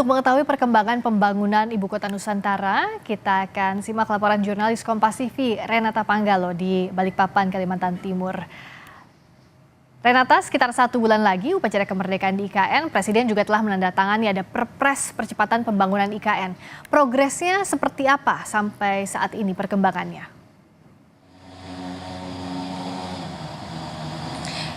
Untuk mengetahui perkembangan pembangunan Ibu Kota Nusantara, kita akan simak laporan jurnalis Kompas TV Renata Panggalo di Balikpapan, Kalimantan Timur. Renata, sekitar 1 bulan lagi upacara kemerdekaan di IKN, Presiden juga telah menandatangani ada Perpres percepatan pembangunan IKN. Progresnya seperti apa sampai saat ini perkembangannya?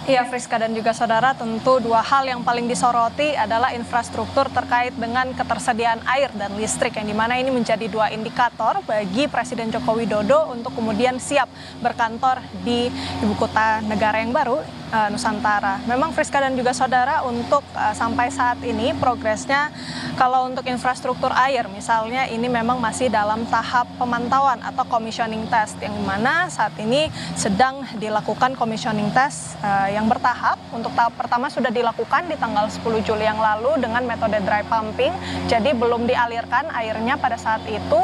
Iya, Friska dan juga saudara, tentu dua hal yang paling disoroti adalah infrastruktur terkait dengan ketersediaan air dan listrik, yang dimana ini menjadi dua indikator bagi Presiden Joko Widodo untuk kemudian siap berkantor di ibu kota negara yang baru, Nusantara. Memang Friska dan juga saudara, untuk sampai saat ini progresnya kalau untuk infrastruktur air misalnya ini memang masih dalam tahap pemantauan atau commissioning test, yang dimana saat ini sedang dilakukan commissioning test yang bertahap. Untuk tahap pertama sudah dilakukan di tanggal 10 Juli yang lalu dengan metode dry pumping, jadi belum dialirkan airnya pada saat itu,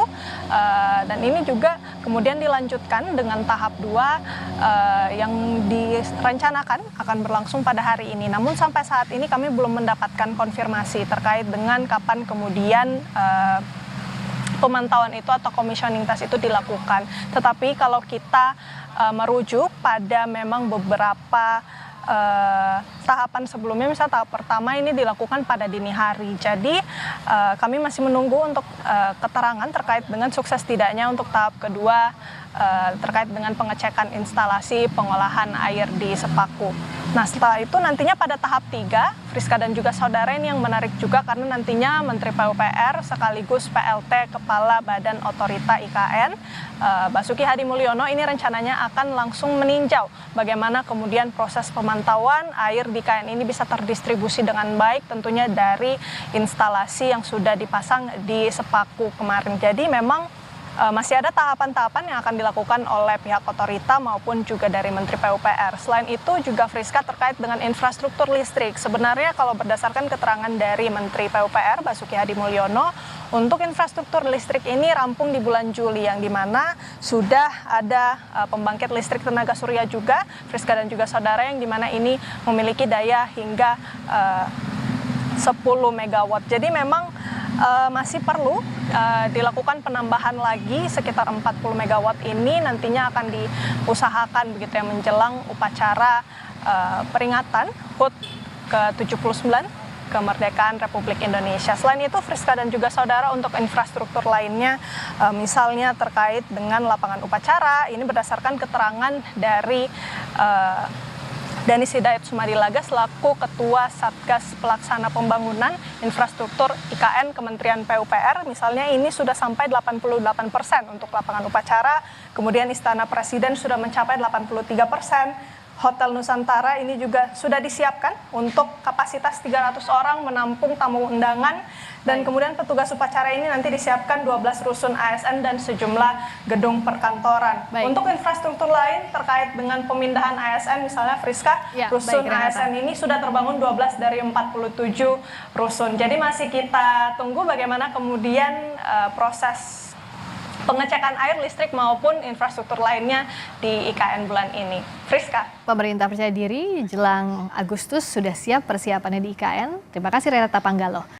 dan ini juga kemudian dilanjutkan dengan tahap 2 yang direncanakan akan berlangsung pada hari ini. Namun sampai saat ini kami belum mendapatkan konfirmasi terkait dengan kapan kemudian pemantauan itu atau commissioning test itu dilakukan. Tetapi kalau kita merujuk pada memang beberapa tahapan sebelumnya, misalnya tahap pertama ini dilakukan pada dini hari. Jadi kami masih menunggu untuk keterangan terkait dengan sukses tidaknya untuk tahap kedua terkait dengan pengecekan instalasi pengolahan air di Sepaku. Nah, setelah itu nantinya pada tahap 3, Friska dan juga saudara, ini yang menarik juga karena nantinya Menteri PUPR sekaligus PLT Kepala Badan Otorita IKN, Basuki Hadi Mulyono, ini rencananya akan langsung meninjau bagaimana kemudian proses pemantauan air di IKN ini bisa terdistribusi dengan baik, tentunya dari instalasi yang sudah dipasang di Sepaku kemarin. Jadi memang masih ada tahapan-tahapan yang akan dilakukan oleh pihak otorita maupun juga dari Menteri PUPR. Selain itu juga Friska terkait dengan infrastruktur listrik. Sebenarnya kalau berdasarkan keterangan dari Menteri PUPR Basuki Hadi Mulyono, untuk infrastruktur listrik ini rampung di bulan Juli, yang dimana sudah ada pembangkit listrik tenaga surya juga, Friska dan juga saudara, yang dimana ini memiliki daya hingga 10 megawatt. Jadi memang masih perlu dilakukan penambahan lagi sekitar 40 megawatt ini, nantinya akan diusahakan begitu ya menjelang upacara peringatan HUT ke-79 kemerdekaan Republik Indonesia. Selain itu, Friska dan juga saudara, untuk infrastruktur lainnya misalnya terkait dengan lapangan upacara, ini berdasarkan keterangan dari Danis Hidayat Sumadilaga selaku Ketua Satgas Pelaksana Pembangunan Infrastruktur IKN Kementerian PUPR, misalnya ini sudah sampai 88% untuk lapangan upacara, kemudian Istana Presiden sudah mencapai 83%, Hotel Nusantara ini juga sudah disiapkan untuk kapasitas 300 orang menampung tamu undangan, dan kemudian petugas upacara ini nanti disiapkan 12 rusun ASN dan sejumlah gedung perkantoran. Untuk infrastruktur lain terkait dengan pemindahan ASN, misalnya Friska, rusun ASN ini sudah terbangun 12 dari 47 rusun. Jadi masih kita tunggu bagaimana kemudian proses pengecekan air, listrik maupun infrastruktur lainnya di IKN bulan ini. Friska. Pemerintah percaya diri jelang Agustus sudah siap persiapannya di IKN. Terima kasih Renata Panggalo.